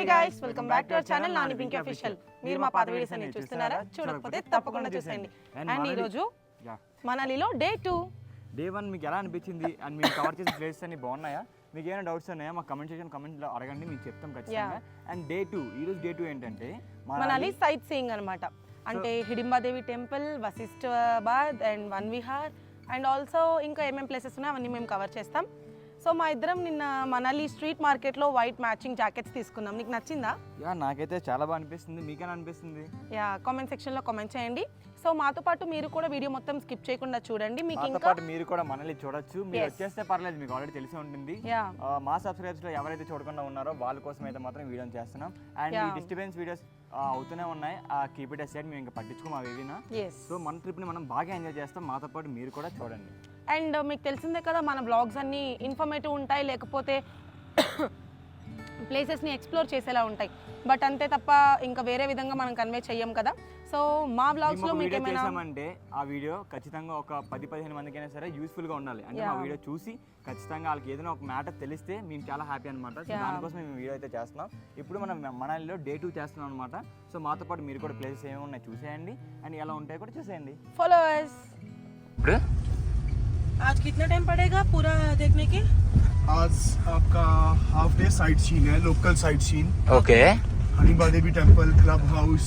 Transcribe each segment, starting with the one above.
guys, welcome back to our channel NANIPINKY official. మీరు మా పాత వీడియోస్ అన్ని చూస్తున్నారా? చూడకపోతే తప్పకుండా చూసేయండి. అండ్ ఈ రోజు మనాలిలో డే 2. డే 1 మీకు ఎలా అనిపించింది అండ్ మీరు కవర్ చేసిన ప్లేసెస్ అన్ని బాగున్నాయా? మీకు ఏమైనా డౌట్స్ ఉన్నాయా? మా కమెంట్లో అడగండి, మీకు చెప్తాం ఖచ్చితంగా. అండ్ డే 2 ఈ రోజు డే 2 ఏంటంటే మనాలి సైట్ సీయింగ్ అన్నమాట. అంటే Hidimbadevi temple, Vashishtabad and Van Vihar and also ఇంకా ఏమేం ప్లేసెస్ ఉన్నాయో అవన్నీ మేము కవర్ చేస్తాం. సో మా ఇద్దరం నిన్న మనాలి స్ట్రీట్ మార్కెట్లో వైట్ మ్యాచింగ్ జాకెట్స్ తీసుకున్నాం. నీకు నచ్చిందా? యా, నాకైతే చాలా బాగా అనిపిస్తుంది. మీకేనా అనిపిస్తుంది? యా, కామెంట్ సెక్షన్లో కామెంట్ చేయండి. సో మాతో పాటు మీరు కూడా వీడియో మొత్తం స్కిప్ చేయకుండా చూడండి. మీకు ఇంకా మీరు కూడా మనాలి చూడొచ్చు. మీరు వచ్చేస్తే పర్లేదు, మీకు ఆల్రెడీ తెలిసి ఉంటుంది. మా సబ్స్క్రైబర్స్ లో ఎవరైతే చూడకుండా ఉన్నారో వాళ్ళ కోసం అయితే మాత్రం వీడియోని చేస్తున్నాం. అండ్ ఈ డిస్టర్బెన్స్ వీడియోస్ అవుతూనే ఉన్నాయి. కీప్ ఇట్ అసైడ్, మేము ఇంకా పట్టించుకోము అవినా. సో మన ట్రిప్ని మనం బాగా ఎంజాయ్ చేస్తాం. మాతో పాటు మీరు కూడా చూడండి. అండ్ మీకు తెలిసిందే కదా, మన బ్లాగ్స్ అన్నీ ఇన్ఫర్మేటివ్ ఉంటాయి, లేకపోతే ప్లేసెస్ని ఎక్స్ప్లోర్ చేసేలా ఉంటాయి. బట్ అంతే తప్ప ఇంకా వేరే విధంగా మనం కన్వే చెయ్యం కదా. సో మా బ్లాగ్స్లో మీకు ఏమైనా అంటే ఆ వీడియో ఖచ్చితంగా ఒక 10-15 మందికైనా సరే యూస్ఫుల్గా ఉండాలి. అంటే మా వీడియో చూసి ఖచ్చితంగా వాళ్ళకి ఏదైనా ఒక మ్యాటర్ తెలిస్తే మేము చాలా హ్యాపీ అనమాట. సో దానికోసం మేము వీడియో అయితే చేస్తున్నాం. ఇప్పుడు మనం మనాలిలో డే 2 చేస్తున్నాం అనమాట. సో మాతో పాటు మీరు కూడా ప్లేసెస్ ఏమేమి ఉన్నాయి చూసేయండి అండ్ ఎలా ఉంటాయో కూడా చూసేయండి. ఫాలోవర్స్, ఇప్పుడు आज कितना टाइम पड़ेगा पूरा देखने के? आज आपका हाफ डे साइट सीन है, local sight seen. Okay. Hidimbadevi temple, club house,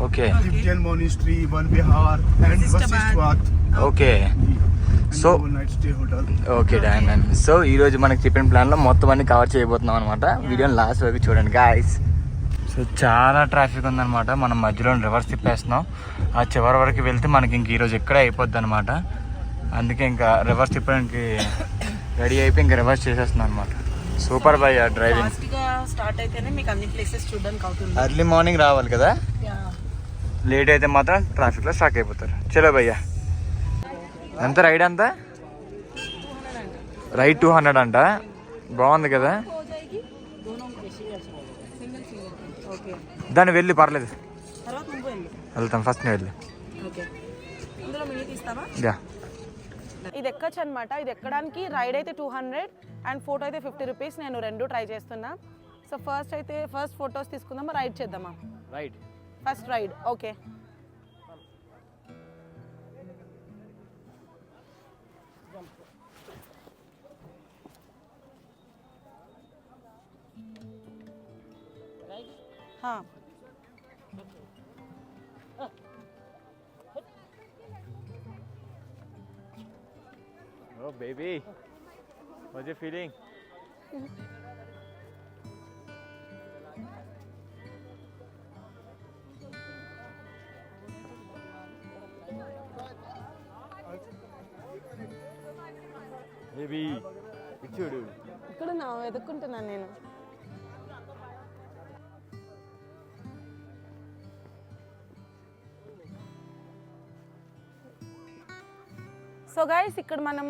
okay, Tibetan monastery, Van Vihar and Vashishtabad. Okay. So night stay hotel. Okay done. So ఈ రోజు మనకి చెప్పిన ప్లాన్ లో మొత్తం అన్ని కవర్ చేయబోతున్నాం అనమాట. వీడియోని లాస్ట్ వరకు చూడండి గాయ్స్. సో చాలా ట్రాఫిక్ ఉందన్నమాట. మనం మధ్యలో రివర్స్ తిప్పేస్తున్నాం. ఆ చివరి వరకు వెళ్తే మనకి ఇంక ఈరోజు ఎక్కడే అయిపోద్ది అనమాట. అందుకే ఇంకా రివర్స్ తిప్పడానికి రెడీ అయిపోయి ఇంకా రివర్స్ చేసేస్తున్నాం అనమాట. సూపర్ భయ్య డ్రైవింగ్. స్టార్ట్ అయితేనే మీకు అన్ని ప్లేసెస్ చూడడానికి అవుతుంది. ఎర్లీ మార్నింగ్ రావాలి కదా, లేట్ అయితే మాత్రం ట్రాఫిక్లో స్టాక్ అయిపోతారు. చలో భయ్య. ఎంత రైడ్ అంతా? రైడ్ 200 అంట. బాగుంది కదా. దాన్ని వెళ్ళి పర్లేదు, వెళ్తాం. ఫస్ట్ వెళ్ళి ఇది ఎక్కచ్చు అనమాట. ఇది ఎక్కడానికి రైడ్ అయితే 200 అండ్ ఫోటో అయితే 50 రూపీస్. నేను రెండు ట్రై చేస్తున్నా. సో ఫస్ట్ ఫొటోస్ తీసుకుందామా, రైడ్ చేద్దామా? Ride first ride. Okay. Oh baby, what's your feeling? Baby, ఇచ్చుడు. ఇక్కడ నా వెతుక్కుంటున్నాను నేను. సో గైస్, ఇక్కడ మనం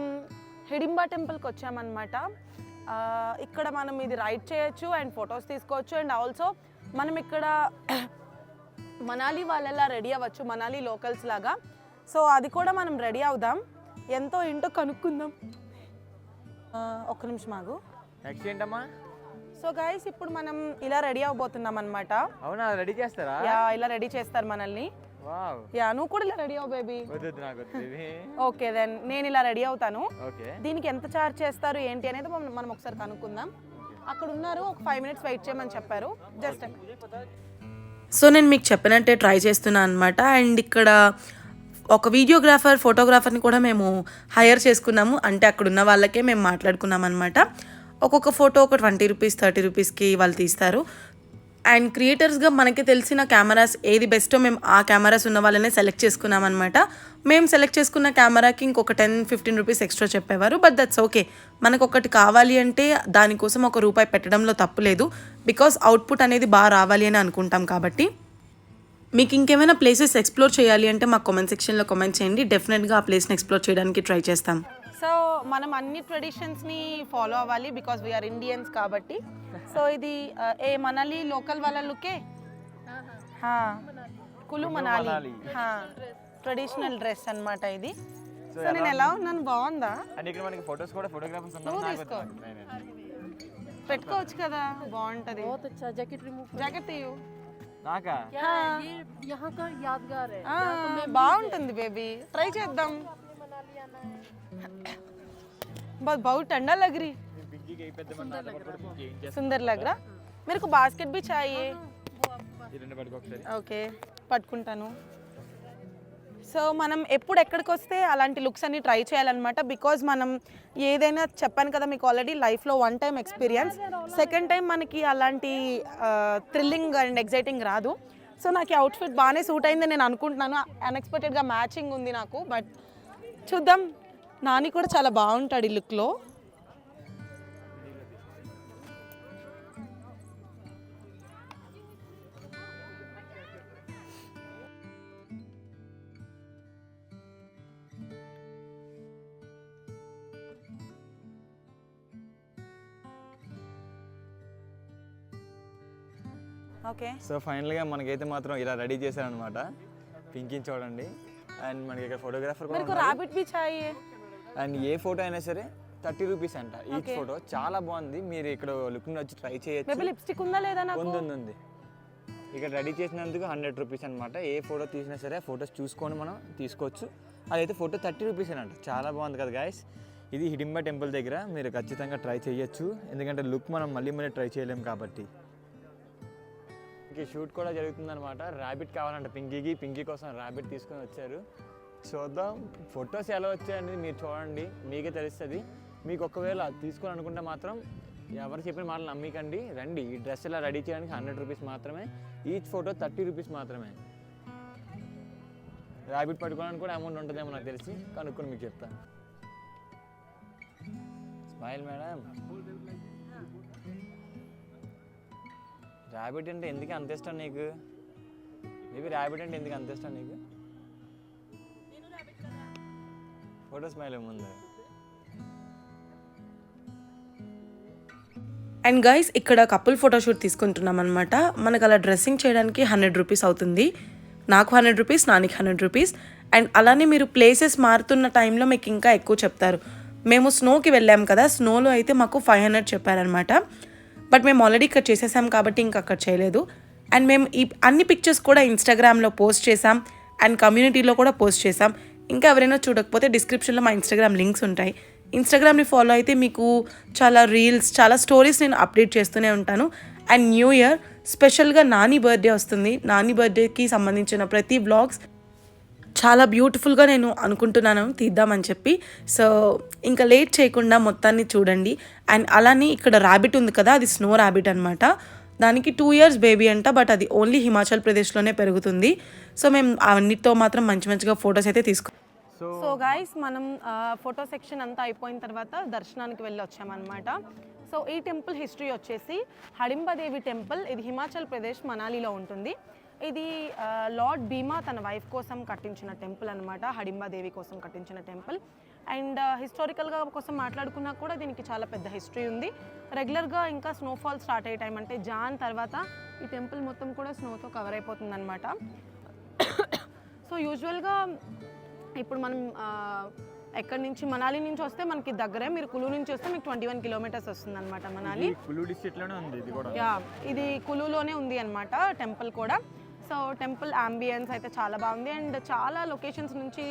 హిడింబా టెంపుల్కి వచ్చామన్నమాట. ఇక్కడ మనం ఇది రైడ్ చేయొచ్చు అండ్ ఫొటోస్ తీసుకోవచ్చు. అండ్ ఆల్సో మనం ఇక్కడ మనాలి వాళ్ళలా రెడీ అవ్వచ్చు, మనాలి లోకల్స్ లాగా. సో అది కూడా మనం రెడీ అవుదాం. ఎంతో ఏంటో కనుక్కుందాం. ఒక్క నిమిషం ఆగు. సో గైస్, ఇప్పుడు మనం ఇలా రెడీ అవబోతున్నాం అనమాట. అవునా, రెడీ చేస్తారా? యా, ఇలా రెడీ చేస్తారు మనల్ని. యా, నువ్వు కూడా ఇలా రెడీ అవ్వు బేబీ. ఓకే దెన్, నేను ఇలా రెడీ అవుతాను. దీనికి ఎంత ఛార్జ్ చేస్తారు ఏంటి అనేది మనం ఒకసారి కనుక్కుందాం. అక్కడ ఉన్నారు, ఒక 5 minutes వెయిట్ చేయమని చెప్పారు. జస్ట్ సో నేను మీకు చెప్పినట్టే ట్రై చేస్తున్నాను అనమాట. అండ్ ఇక్కడ ఒక వీడియోగ్రాఫర్, ఫోటోగ్రాఫర్ని కూడా మేము హైర్ చేసుకున్నాము. అంటే అక్కడ ఉన్న వాళ్ళకే మేము మాట్లాడుకున్నాం అనమాట. ఒక్కొక్క ఫోటో ఒక 20 రూపీస్ 30 రూపీస్కి వాళ్ళు తీస్తారు. అండ్ క్రియేటర్స్గా మనకి తెలిసిన కెమెరాస్ ఏది బెస్టో మేము ఆ కెమెరాస్ ఉన్న వాళ్ళనే సెలెక్ట్ చేసుకున్నాం అనమాట. మేము సెలెక్ట్ చేసుకున్న కెమెరాకి ఇంకొక 10-15 రూపీస్ ఎక్స్ట్రా చెప్పేవారు. But that's okay. మనకు ఒకటి కావాలి అంటే దానికోసం ₹1 పెట్టడంలో తప్పు లేదు. బికాస్ అవుట్పుట్ అనేది బాగా రావాలి అని అనుకుంటాం కాబట్టి. మీకు ఇంకేమైనా ప్లేసెస్ ఎక్స్ప్లోర్ చేయాలి అంటే మా కామెంట్ సెక్షన్లో కామెంట్ చేయండి. డెఫినెట్గా ఆ ప్లేస్ని ఎక్స్ప్లోర్ చేయడానికి ట్రై చేస్తాం. సో మనం అన్ని ట్రెడిషన్స్ని ఫాలో అవ్వాలి బికాస్ వీఆర్ ఇండియన్స్ కాబట్టి. సో ఇది ఏ మనాలి లోకల్ వాళ్ళ లుకే, కులు మనాలి ట్రెడిషనల్ డ్రెస్ అన్నమాట ఇది. సో నేను ఎలా ఉన్నాను, బాగుందా? అండ్ ఇక్కడ మనకి ఫోటోస్ కూడా ఫోటోగ్రాఫర్స్ ఉన్నారు. పెట్టుకోవచ్చు కదా, బాగుంటది. बहुत अच्छा जैकेट रिमूव జాకెట్ తీయు. నాకా क्या है ये यहाँ का यादगार है బాగుంటుంది బేబీ, ట్రై చేద్దాం. मनाली आना है बहुत ठंडा लग रही, सुंदर लग रहा. मेरे को बास्केट भी चाहिए. ఓకే పట్టుకుంటాను. సో మనం ఎప్పుడు ఎక్కడికి వస్తే అలాంటి లుక్స్ అన్ని ట్రై చేయాలన్నమాట. బికాజ్ మనం ఏదైనా చెప్పాను కదా మీకు ఆల్రెడీ లైఫ్లో 1 టైం ఎక్స్పీరియన్స్, సెకండ్ టైం మనకి అలాంటి థ్రిల్లింగ్ అండ్ ఎగ్జైటింగ్ రాదు. సో నాకు ఈ అవుట్ఫిట్ బాగానే సూట్ అయిందని నేను అనుకుంటున్నాను. అన్ఎక్స్పెక్టెడ్గా మ్యాచింగ్ ఉంది నాకు, బట్ చూద్దాం. నాని కూడా చాలా బాగుంటాడు ఈ లుక్లో. ఓకే, సో ఫైనల్గా మనకైతే మాత్రం ఇలా రెడీ చేశారనమాట. పింకీని చూడండి. అండ్ మనకి ఇక్కడ ఫోటోగ్రాఫర్ కూడా मेरे को रैबिट भी चाहिए. అండ్ ఏ ఫోటో అయినా సరే 30 రూపీస్ అంట ఈచ్ ఫోటో. చాలా బాగుంది, మీరు ఇక్కడ లుక్ని వచ్చి ట్రై చేయొచ్చు. బేబీ లిప్స్టిక్ ఉందా లేదా నాకు? ఉంది. ఇక్కడ రెడీ చేసినందుకు 100 రూపీస్ అనమాట. ఏ ఫోటో తీసినా సరే ఫొటోస్ చూసుకొని మనం తీసుకోవచ్చు. అదైతే ఫోటో 30 రూపీస్ అంట. చాలా బాగుంది కదా గాయస్. ఇది హిడింబా టెంపుల్ దగ్గర, మీరు ఖచ్చితంగా ట్రై చేయొచ్చు. ఎందుకంటే లుక్ మనం మళ్ళీ ట్రై చేయలేము కాబట్టి. షూట్ కూడా జరుగుతుందన్నమాట. ర్యాబిట్ కావాలంట పింకీకి. పింకీ కోసం ర్యాబిట్ తీసుకొని వచ్చారు. చూద్దాం ఫొటోస్ ఎలా వచ్చాయనేది మీరు చూడండి, మీకే తెలుస్తుంది. మీకు ఒకవేళ తీసుకోవాలనుకుంటే మాత్రం ఎవరు చెప్పిన మాటలు నమ్మికండి, రండి. ఈ డ్రెస్ ఇలా రెడీ చేయడానికి 100 రూపీస్ మాత్రమే. ఈచ్ ఫోటో 30 రూపీస్ మాత్రమే. ర్యాబిట్ పట్టుకోవడానికి కూడా అమౌంట్ ఉంటుందేమో నాకు తెలిసి, కనుక్కొని మీకు చెప్తాను. Smile madam. ర్యాబిట్ అంటే ఎందుకు అంత ఇష్టం నీకు? మేబీ ర్యాబిట్ అంటే ఎందుకు అంత ఇష్టం నీకు? ఫోటో స్మైల్ ఏముంది? అండ్ గైస్ ఇక్కడ కపుల్ ఫోటోషూట్ తీసుకుంటున్నాం అనమాట. మనకు అలా డ్రెస్సింగ్ చేయడానికి 100 రూపీస్ అవుతుంది. నాకు 100 రూపీస్, నానికి 100 రూపీస్. అండ్ అలానే మీరు ప్లేసెస్ మారుతున్న టైంలో మీకు ఇంకా ఎక్కువ చెప్తారు. మేము స్నోకి వెళ్ళాం కదా, స్నోలో అయితే మాకు 500 చెప్పారనమాట. బట్ మేము ఆల్రెడీ ఇక్కడ చేసేసాం కాబట్టి ఇంకా అక్కడ చేయలేదు. అండ్ మేము ఈ అన్ని పిక్చర్స్ కూడా ఇన్స్టాగ్రామ్లో పోస్ట్ చేసాం అండ్ కమ్యూనిటీలో కూడా పోస్ట్ చేసాం. ఇంకా ఎవరైనా చూడకపోతే డిస్క్రిప్షన్లో మా ఇన్స్టాగ్రామ్ లింక్స్ ఉంటాయి. ఇన్స్టాగ్రామ్ని ఫాలో అయితే మీకు చాలా రీల్స్, చాలా స్టోరీస్ నేను అప్డేట్ చేస్తూనే ఉంటాను. అండ్ న్యూ ఇయర్ స్పెషల్గా నాని బర్త్డే వస్తుంది. నాని బర్త్డేకి సంబంధించిన ప్రతి వ్లాగ్స్ చాలా బ్యూటిఫుల్గా నేను అనుకుంటున్నాను తీద్దామని చెప్పి. సో ఇంకా లేట్ చేయకుండా మొత్తాన్ని చూడండి. అండ్ అలానే ఇక్కడ ర్యాబిట్ ఉంది కదా, అది స్నో ర్యాబిట్ అనమాట. దానికి 2 years బేబీ అంట, బట్ అది ఓన్లీ హిమాచల్ ప్రదేశ్లోనే పెరుగుతుంది. సో మేము అన్నిటితో మాత్రం మంచిగా ఫొటోస్ అయితే తీసుకున్నాం. సో గైస్ మనం ఫోటో సెక్షన్ అంతా అయిపోయిన తర్వాత దర్శనానికి వెళ్ళి వచ్చామన్నమాట. సో ఈ టెంపుల్ హిస్టరీ వచ్చేసి హడింబాదేవి టెంపుల్. ఇది హిమాచల్ ప్రదేశ్ మనాలిలో ఉంటుంది. ఇది లార్డ్ భీమా తన వైఫ్ కోసం కట్టించిన టెంపుల్ అనమాట. హడింబాదేవి కోసం కట్టించిన టెంపుల్. అండ్ హిస్టారికల్గా కోసం మాట్లాడుకున్నా కూడా దీనికి చాలా పెద్ద హిస్టరీ ఉంది. రెగ్యులర్గా ఇంకా స్నోఫాల్ స్టార్ట్ అయ్యే టైం అంటే జాన్ తర్వాత ఈ టెంపుల్ మొత్తం కూడా స్నోతో కవర్ అయిపోతుంది అనమాట. సో యూజువల్గా ఇప్పుడు మనం ఎక్కడి నుంచి మనాలి నుంచి వస్తే మనకి దగ్గరే, మీరు కులు నుంచి వస్తే మీకు 21 kilometers వస్తుంది అనమాట మనాలి. ఇది కులులోనే ఉంది అనమాట టెంపుల్ కూడా. సో టెంపుల్ అంబియన్స్ అయితే చాలా బాగుంది. అండ్ చాలా లొకేషన్స్ నుంచి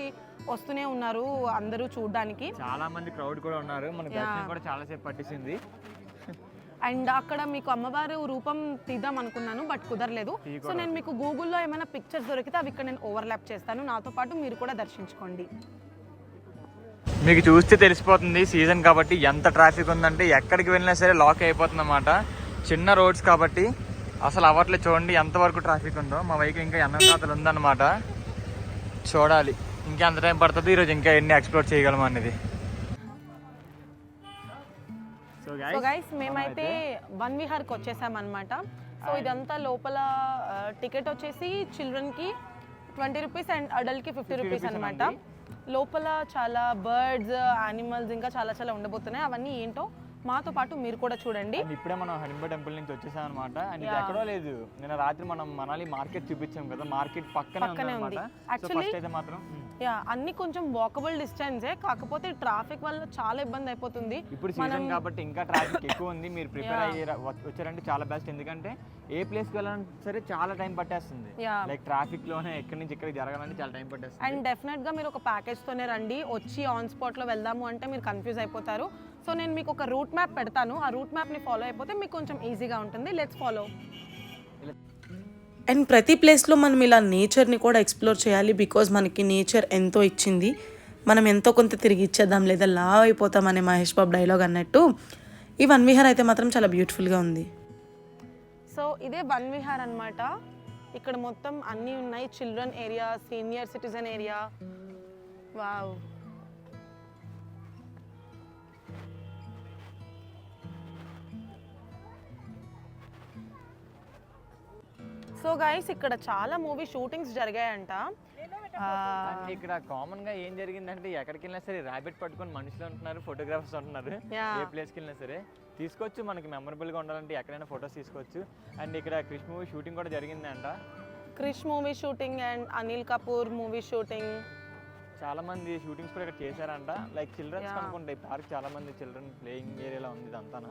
వస్తూనే ఉన్నారు అందరూ చూడడానికి. చాలా మంది క్రౌడ్ కూడా ఉన్నారు. మన దర్శనం కూడా చాలా సేపు పట్టింది. అండ్ అక్కడ మీకు అమ్మవారు రూపం తీద్దాం అనుకున్నాను, బట్ కుదరలేదు. సో నేను మీకు గూగుల్లో ఏమైనా పిక్చర్స్ దొరికితే అవి ఇక్కడ నేను ఓవర్లాప్ చేస్తాను. నాతో పాటు మీరు కూడా దర్శించుకోండి. మీకు చూస్తే తెలిసిపోతుంది సీజన్ కాబట్టి ఎంత ట్రాఫిక్ ఉందంటే ఎక్కడికి వెళ్ళినా సరే లాక్ అయిపోతుంది అన్నమాట. చిన్న రోడ్స్ కాబట్టి అసలు అవర్లో చూడండి ఎంతవరకు ట్రాఫిక్ ఉందో. మా వెహికల్ ఇంకా ఎన్నో ఉందన్నమాట. చూడాలి ఇంకా ఎంత టైం పడుతుంది, ఈరోజు ఇంకా ఎన్ని ఎక్స్ప్లోర్ చేయగలము అనేది. సో గైస్ మేమైతే వన్ విహార్కి వచ్చేసామన్నమాట. సో ఇదంతా లోపల టికెట్ వచ్చేసి చిల్డ్రన్కి 20 రూపీస్ అండ్ అడల్ట్కి 50 రూపీస్ అనమాట. లోపల చాలా బర్డ్స్, యానిమల్స్ ఇంకా చాలా ఉండబోతున్నాయి. అవన్నీ ఏంటో మాతో పాటు మీరు కూడా చూడండి. ఇప్పుడే మనం హరింబ టెంపుల్ నుంచి వచ్చేసాం అనమాట. అండ్ ఇది ఎక్కడో లేదు, నిన్న రాత్రి మనం మనాలి మార్కెట్ చూపించాం కదా, మార్కెట్ పక్కనే ఉంది. ఫస్ట్ అయితే మాత్రం అన్ని కొంచెం వాకబుల్ డిస్టెన్సే, కాకపోతే ట్రాఫిక్ వల్ల చాలా ఇబ్బంది అయిపోతుంది. ఇప్పుడు సీజన్ కాబట్టి ఇంకా ట్రాఫిక్ ఎక్కువ ఉంది. మీరు ప్రిపేర్ అయ్యి వచ్చారంటే చాలా బెస్ట్, ఎందుకంటే ఏ ప్లేస్ కి వెళ్ళాలంటే సరే చాలా టైం పట్టేస్తుంది. లైక్ ట్రాఫిక్ లోనే ఎక్కడి నుంచి ఎక్కడికి జరగాలంటే చాలా టైం పట్టేస్తుంది. అండ్ డెఫినెట్ గా మీరు ఒక ప్యాకేజ్ తోనే రండి, వచ్చి ఆన్ స్పాట్ లో వెళ్దాము అంటే మీరు కన్ఫ్యూజ్ అయిపోతారు. సో నేను మీకు ఒక రూట్ మ్యాప్ పెడతాను, ఆ రూట్ మ్యాప్ ని ఫాలో అయిపోతే మీకు కొంచెం ఈజీగా ఉంటుంది. Let's follow. అండ్ ప్రతి ప్లేస్లో మనం ఇలా నేచర్ని కూడా ఎక్స్ప్లోర్ చేయాలి, బికాజ్ మనకి నేచర్ ఎంతో ఇచ్చింది, మనం ఎంతో కొంత తిరిగి ఇచ్చేద్దాం లేదా లావ్ అయిపోతాం అనే మహేష్ బాబు డైలాగ్ అన్నట్టు ఈ వన్ విహార్ అయితే మాత్రం చాలా బ్యూటిఫుల్గా ఉంది. సో ఇదే వన్ విహార్ అన్నమాట. ఇక్కడ మొత్తం అన్నీ ఉన్నాయి, children area, senior citizen area. Wow. So guys ఇక్కడ చాలా మూవీ షూటింగ్స్ జరిగాయంట. ఇక్కడ కామన్ గా ఏం జరిగిందంటే ఎక్కడికి వెళ్ళినా సరే ర్యాబిట్ పట్టుకొని మనుషులు ఉంటున్నారు, ఫోటోగ్రాఫర్స్ ఉంటున్నారు. ఏ ప్లేస్కి వెళ్ళినా సరే తీసుకోవచ్చు, మనకి మెమరబుల్ గా ఉండాలంటే ఎక్కడైనా ఫొటోస్ తీసుకోవచ్చు. అండ్ ఇక్కడ క్రిష్ మూవీ షూటింగ్ కూడా జరిగిందంట. Krrish movie shooting and Anil Kapoor movie shooting, చాలా మంది షూటింగ్స్ కూడా ఇక్కడ చేశారంట. లైక్ చిల్డ్రన్స్ అనుకుంటాయి, పార్క్ చాలా మంది చిల్డ్రన్ ప్లేయింగ్ ఏరియాలో ఉంది ఇదంతా.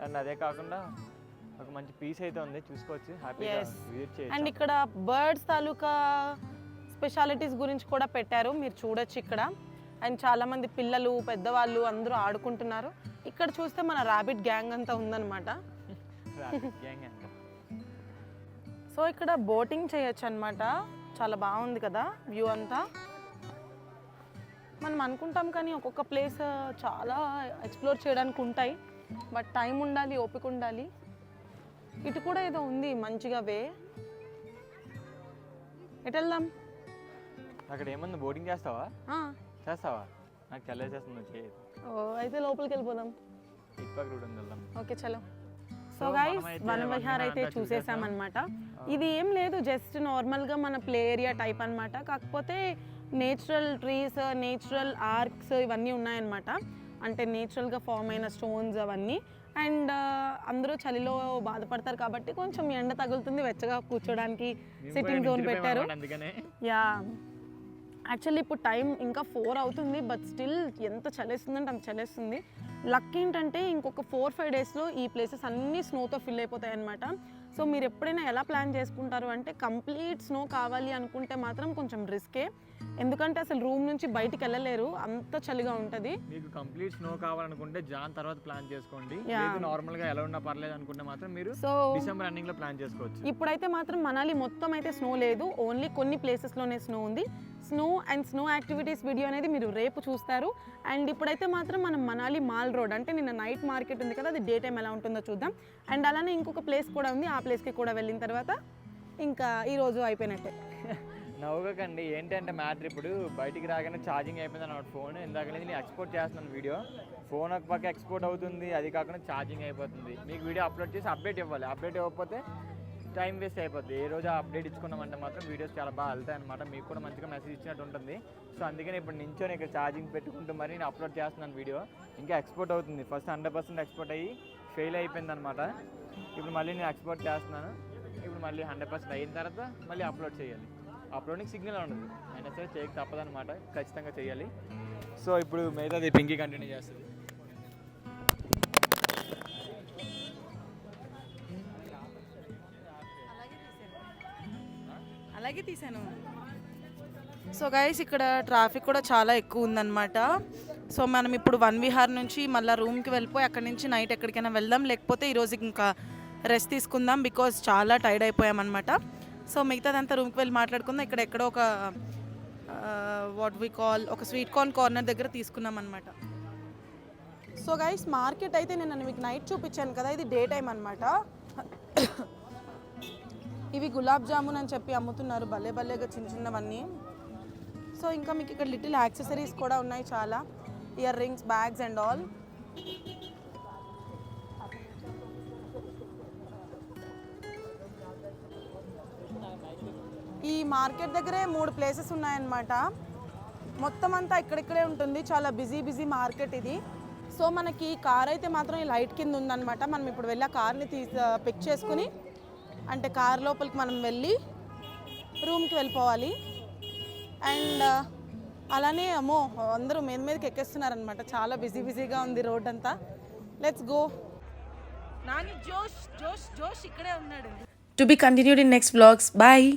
అండ్ అదే కాకుండా ఒక మంచి పీస్ అయితే ఉంది, చూసుకోవచ్చు, హ్యాపీగా విజిట్ చేయొచ్చు. అండ్ ఇక్కడ బర్డ్స్ తాలూకా స్పెషాలిటీస్ గురించి కూడా పెట్టారు, మీరు చూడొచ్చు ఇక్కడ. అండ్ చాలా మంది పిల్లలు, పెద్దవాళ్ళు అందరూ ఆడుకుంటున్నారు. ఇక్కడ చూస్తే మన ర్యాబిట్ గ్యాంగ్ అంతా ఉందన్నమాట. సో ఇక్కడ బోటింగ్ చేయొచ్చు అన్నమాట, చాలా బాగుంది కదా వ్యూ అంతా. మనం అనుకుంటాం కానీ ఒక్కొక్క ప్లేస్ చాలా ఎక్స్ప్లోర్ చేయడానికి ఉంటాయి, బట్ టైం ఉండాలి, ఓపిక ఉండాలి. ఇటు కూడా ఏదో ఉంది మంచిగా వే, ఎటు వెళ్దాం? అక్కడ ఏమన్నా బోటింగ్ చేస్తావా? నాకు చల్లేసేస్తుంది. అయితే లోపలికి వెళ్ళిపోదాం. ఓకే చలో. సో గైస్ వన్ విహార్ అయితే చూసేసాం అనమాట. ఇది ఏం లేదు, జస్ట్ నార్మల్గా మన ప్లే ఏరియా టైప్ అనమాట. కాకపోతే నేచురల్ ట్రీస్, నేచురల్ ఆర్క్స్ ఇవన్నీ ఉన్నాయన్నమాట. అంటే నేచురల్గా ఫామ్ అయిన స్టోన్స్ అవన్నీ. అండ్ అందరూ చలిలో బాధపడతారు కాబట్టి కొంచెం ఎండ తగులుతుంది, వెచ్చగా కూర్చోడానికి సిట్టింగ్ జోన్ పెట్టారు. యా యాక్చువల్లీ ఇప్పుడు టైం ఇంకా 4 అవుతుంది, బట్ స్టిల్ ఎంత చలేస్తుందంటే అంత చలేస్తుంది. లక్ ఏంటంటే ఇంకొక 4-5 డేస్లో ఈ ప్లేసెస్ అన్నీ స్నోతో ఫిల్ అయిపోతాయి అన్నమాట. సో మీరు ఎప్పుడైనా ఎలా ప్లాన్ చేసుకుంటారు అంటే కంప్లీట్ స్నో కావాలి అనుకుంటే మాత్రం కొంచెం రిస్కే, ఎందుకంటే అసలు రూమ్ నుంచి బయటికి వెళ్ళలేరు, అంత చలిగా ఉంటుంది. మీకు కంప్లీట్ స్నో కావాలనుకుంటే జాన్ తర్వాత ప్లాన్ చేసుకోండి. లేదు నార్మల్ గా ఎలా ఉన్నా పర్లేదు అనుకుంటే మాత్రం మీరు డిసెంబర్ ఎండింగ్ లో ప్లాన్ చేసుకోవచ్చు. ఇప్పుడైతే మాత్రం మనాలి మొత్తం అయితే స్నో లేదు, ఓన్లీ కొన్ని ప్లేసెస్ లోనే స్నో ఉంది. Snow and snow activities video అనేది మీరు రేపు చూస్తారు. అండ్ ఇప్పుడైతే మాత్రం మనం మనాలి మాల్ రోడ్, అంటే నిన్న నైట్ మార్కెట్ ఉంది కదా, అది డే టైం ఎలా ఉంటుందో చూద్దాం. అండ్ అలానే ఇంకొక ప్లేస్ కూడా ఉంది, ఆ ప్లేస్కి కూడా వెళ్ళిన తర్వాత ఇంకా ఈరోజు అయిపోయినట్టే. నవ్వకండి, ఏంటంటే మ్యాటర్ ఇప్పుడు బయటికి రాగానే ఛార్జింగ్ అయిపోయింది అన్నమాట ఫోన్. ఇందాక నుంచి నేను ఎక్స్పోర్ట్ చేస్తున్నాను వీడియో, ఫోన్ ఒక పక్క ఎక్స్పోర్ట్ అవుతుంది, అది కాకుండా ఛార్జింగ్ అయిపోతుంది. మీకు వీడియో అప్లోడ్ చేసి అప్డేట్ ఇవ్వాలి, అప్డేట్ ఇవ్వకపోతే టైం వేస్ట్ అయిపోద్ది. ఏ రోజు అప్డేట్ ఇచ్చుకున్నామంటే మాత్రం వీడియోస్ చాలా బాగా వెళ్తాయి అనమాట, మీకు కూడా మంచిగా మెసేజ్ ఇచ్చినట్టు ఉంటుంది. సో అందుకని ఇప్పుడు నించొని ఇక్కడ ఛార్జింగ్ పెట్టుకుంటూ మరి నేను అప్లోడ్ చేస్తున్నాను వీడియో. ఇంకా ఎక్స్పోర్ట్ అవుతుంది, ఫస్ట్ 100% ఎక్స్పోర్ట్ అయ్యి ఫెయిల్ అయిపోయింది అనమాట. ఇప్పుడు మళ్ళీ నేను ఎక్స్పోర్ట్ చేస్తున్నాను, ఇప్పుడు మళ్ళీ 100% అయిన తర్వాత మళ్ళీ అప్లోడ్ చేయాలి. అప్లోడింగ్ సిగ్నల్ ఉండదు, అయినా సరే చేయక తప్పదనమాట, ఖచ్చితంగా చేయాలి. సో ఇప్పుడు మిగతాది పింకీ కంటిన్యూ చేస్తుంది. అలాగే తీసాను. సో గైస్ ఇక్కడ ట్రాఫిక్ కూడా చాలా ఎక్కువ ఉందన్నమాట. సో మనం ఇప్పుడు వన్ విహార్ నుంచి మళ్ళీ రూమ్కి వెళ్ళిపోయి అక్కడి నుంచి నైట్ ఎక్కడికైనా వెళ్దాం, లేకపోతే ఈరోజు ఇంకా రెస్ట్ తీసుకుందాం, బికాజ్ చాలా టైర్డ్ అయిపోయామన్నమాట. సో మిగతాదంతా రూమ్కి వెళ్ళి మాట్లాడుకుందాం. ఇక్కడ ఎక్కడో ఒక వాట్ వి కాల్ ఒక స్వీట్ కార్న్ కార్నర్ దగ్గర తీసుకున్నాం అనమాట. సో గైస్ మార్కెట్ అయితే నేను మీకు నైట్ చూపించాను కదా, ఇది డే టైం అనమాట. ఇవి గులాబ్ జామున్ అని చెప్పి అమ్ముతున్నారు, భలే భలేగా చిన్న చిన్నవన్నీ. సో ఇంకా మీకు ఇక్కడ లిటిల్ యాక్సెసరీస్ కూడా ఉన్నాయి, చాలా ear rings, bags and all. ఈ మార్కెట్ దగ్గరే 3 ప్లేసెస్ ఉన్నాయన్నమాట. మొత్తం అంతా ఇక్కడిక్కడే ఉంటుంది, చాలా బిజీ మార్కెట్ ఇది. సో మనకి కార్ అయితే మాత్రం ఈ లైట్ కింద ఉందన్నమాట. మనం ఇప్పుడు వెళ్ళి ఆ కార్ని పిక్ చేసుకుని అంటే కార్ లోపలికి మనం వెళ్ళి రూమ్కి వెళ్ళిపోవాలి. అండ్ అలానే అమ్మో అందరూ మీదకి ఎక్కేస్తున్నారనమాట. చాలా బిజీగా ఉంది రోడ్ అంతా. Let's go. నాని జోష్ జోష్ జోష్ ఇక్కడే ఉన్నాడు. To be continued in next vlogs. Bye.